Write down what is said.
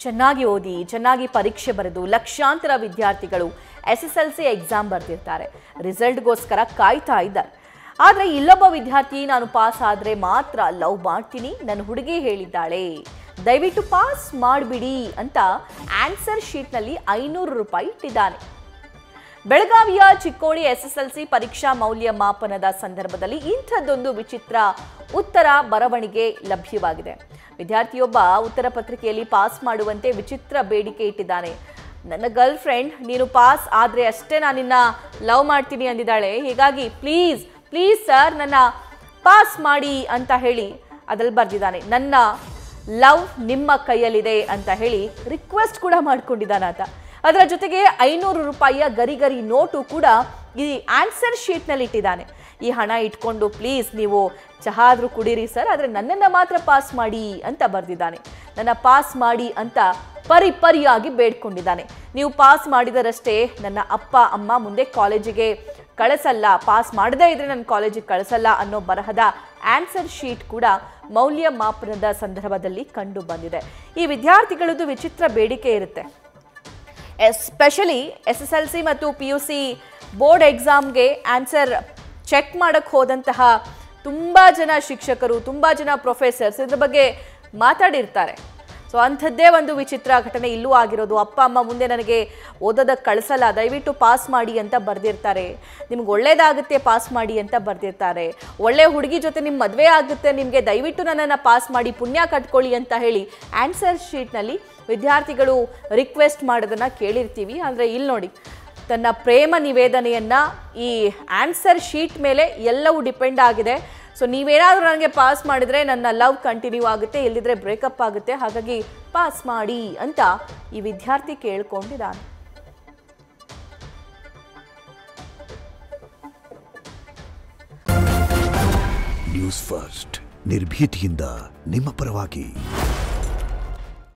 ಚೆನ್ನಾಗಿ ಓದಿ ಚೆನ್ನಾಗಿ ಪರೀಕ್ಷೆ ಬರೆದು ಲಕ್ಷಾಂತರ ವಿದ್ಯಾರ್ಥಿಗಳು SSLC ಎಕ್ಸಾಮ್ ಬರೆದಿರ್ತಾರೆ, ರಿಸಲ್ಟ್ಗೋಸ್ಕರ ಕಾಯ್ತಾ ಇದ್ದಾರೆ. ಆದರೆ ಇಲ್ಲೊಬ್ಬ ವಿದ್ಯಾರ್ಥಿ ನಾನು ಪಾಸ್ ಆದರೆ ಮಾತ್ರ ಲವ್ ಮಾಡ್ತೀನಿ, ನನ್ನ ಹುಡುಗಿ ಹೇಳಿದ್ದಾಳೆ, ದಯವಿಟ್ಟು ಪಾಸ್ ಮಾಡಿಬಿಡಿ ಅಂತ ಆನ್ಸರ್ ಶೀಟ್ನಲ್ಲಿ 500 ರೂಪಾಯಿ ಇಟ್ಟಿದ್ದಾನೆ. ಬೆಳಗಾವಿಯ ಚಿಕ್ಕೋಡಿ SSLC ಪರೀಕ್ಷಾ ಮೌಲ್ಯಮಾಪನದ ಸಂದರ್ಭದಲ್ಲಿ ಇಂಥದ್ದೊಂದು ವಿಚಿತ್ರ ಉತ್ತರ ಬರವಣಿಗೆ ಲಭ್ಯವಾಗಿದೆ. ವಿದ್ಯಾರ್ಥಿಯೊಬ್ಬ ಉತ್ತರ ಪತ್ರಿಕೆಯಲ್ಲಿ ಪಾಸ್ ಮಾಡುವಂತೆ ವಿಚಿತ್ರ ಬೇಡಿಕೆ ಇಟ್ಟಿದ್ದಾನೆ. ನನ್ನ ಗರ್ಲ್ ಫ್ರೆಂಡ್ ನೀನು ಪಾಸ್ ಆದರೆ ಅಷ್ಟೇ ನಾನು ನಿನ್ನ ಲವ್ ಮಾಡ್ತೀನಿ ಅಂದಿದ್ದಾಳೆ, ಹೀಗಾಗಿ ಪ್ಲೀಸ್ ಪ್ಲೀಸ್ ಸರ್ ನನ್ನ ಪಾಸ್ ಮಾಡಿ ಅಂತ ಹೇಳಿ ಅದ್ರಲ್ಲಿ ಬರೆದಿದ್ದಾನೆ. ನನ್ನ ಲವ್ ನಿಮ್ಮ ಕೈಯಲ್ಲಿದೆ ಅಂತ ಹೇಳಿ ರಿಕ್ವೆಸ್ಟ್ ಕೂಡ ಮಾಡ್ಕೊಂಡಿದ್ದಾನಾತ. ಅದರ ಜೊತೆಗೆ 500 ರೂಪಾಯಿಯ ಗರಿ ನೋಟು ಕೂಡ ಈ ಆನ್ಸರ್ ಶೀಟ್ನಲ್ಲಿ ಇಟ್ಟಿದ್ದಾನೆ. ಈ ಹಣ ಇಟ್ಕೊಂಡು ಪ್ಲೀಸ್ ನೀವು ಚಹಾ ಆದರೂ ಕುಡೀರಿ ಸರ್, ಆದರೆ ನನ್ನನ್ನು ಮಾತ್ರ ಪಾಸ್ ಮಾಡಿ ಅಂತ ಬರೆದಿದ್ದಾನೆ. ನನ್ನ ಪಾಸ್ ಮಾಡಿ ಅಂತ ಪರಿಯಾಗಿ ಬೇಡ್ಕೊಂಡಿದ್ದಾನೆ. ನೀವು ಪಾಸ್ ಮಾಡಿದರಷ್ಟೇ ನನ್ನ ಅಪ್ಪ ಅಮ್ಮ ಮುಂದೆ ಕಾಲೇಜಿಗೆ ಕಳಿಸಲ್ಲ, ಪಾಸ್ ಮಾಡದೇ ಇದ್ರೆ ನನ್ನ ಕಾಲೇಜಿಗೆ ಕಳಿಸಲ್ಲ ಅನ್ನೋ ಬರಹದ ಆನ್ಸರ್ ಶೀಟ್ ಕೂಡ ಮೌಲ್ಯಮಾಪನದ ಸಂದರ್ಭದಲ್ಲಿ ಕಂಡು ಬಂದಿದೆ. ಈ ವಿದ್ಯಾರ್ಥಿಗಳದ್ದು ವಿಚಿತ್ರ ಬೇಡಿಕೆ ಇರುತ್ತೆ. ಎಸ್ಪೆಷಲಿ SSLC ಮತ್ತು PUC ಬೋರ್ಡ್ ಎಕ್ಸಾಮ್ಗೆ ಆನ್ಸರ್ ಚೆಕ್ ಮಾಡಕ್ಕೆ ಹೋದಂತಹ ತುಂಬ ಜನ ಶಿಕ್ಷಕರು, ತುಂಬ ಜನ ಪ್ರೊಫೆಸರ್ಸ್ ಇದ್ರ ಬಗ್ಗೆ ಮಾತಾಡಿರ್ತಾರೆ. ಸೊ ಅಂಥದ್ದೇ ಒಂದು ವಿಚಿತ್ರ ಘಟನೆ ಇಲ್ಲೂ ಆಗಿರೋದು. ಅಪ್ಪ ಅಮ್ಮ ಮುಂದೆ ನನಗೆ ಓದೋದಕ್ಕೆ ಕಳಿಸಲ್ಲ, ದಯವಿಟ್ಟು ಪಾಸ್ ಮಾಡಿ ಅಂತ ಬರೆದಿರ್ತಾರೆ. ನಿಮ್ಗೆ ಒಳ್ಳೇದಾಗುತ್ತೆ ಪಾಸ್ ಮಾಡಿ ಅಂತ ಬರೆದಿರ್ತಾರೆ. ಒಳ್ಳೆ ಹುಡುಗಿ ಜೊತೆ ನಿಮ್ಮ ಮದುವೆ ಆಗುತ್ತೆ, ನಿಮಗೆ ದಯವಿಟ್ಟು ನನ್ನನ್ನು ಪಾಸ್ ಮಾಡಿ ಪುಣ್ಯ ಕಟ್ಕೊಳ್ಳಿ ಅಂತ ಹೇಳಿ ಆನ್ಸರ್ ಶೀಟ್ನಲ್ಲಿ ವಿದ್ಯಾರ್ಥಿಗಳು ರಿಕ್ವೆಸ್ಟ್ ಮಾಡೋದನ್ನು ಕೇಳಿರ್ತೀವಿ. ಅಂದರೆ ಇಲ್ಲಿ ನೋಡಿ, ತನ್ನ ಪ್ರೇಮ ನಿವೇದನೆಯನ್ನು ಈ ಆನ್ಸರ್ ಶೀಟ್ ಮೇಲೆ ಎಲ್ಲವೂ ಡಿಪೆಂಡ್ ಆಗಿದೆ. ಸೊ ನೀವೇನಾದರೂ ನನಗೆ ಪಾಸ್ ಮಾಡಿದರೆ ನನ್ನ ಲವ್ ಕಂಟಿನ್ಯೂ ಆಗುತ್ತೆ, ಇಲ್ಲದಿದ್ದರೆ ಬ್ರೇಕಪ್ ಆಗುತ್ತೆ, ಹಾಗಾಗಿ ಪಾಸ್ ಮಾಡಿ ಅಂತ ಈ ವಿದ್ಯಾರ್ಥಿ ಕೇಳ್ಕೊಂಡಿದ್ದಾನೆ. ನ್ಯೂಸ್ ಫಸ್ಟ್ ನಿರ್ಭೀತಿಯಿಂದ ನಿಮ್ಮ ಪರವಾಗಿ.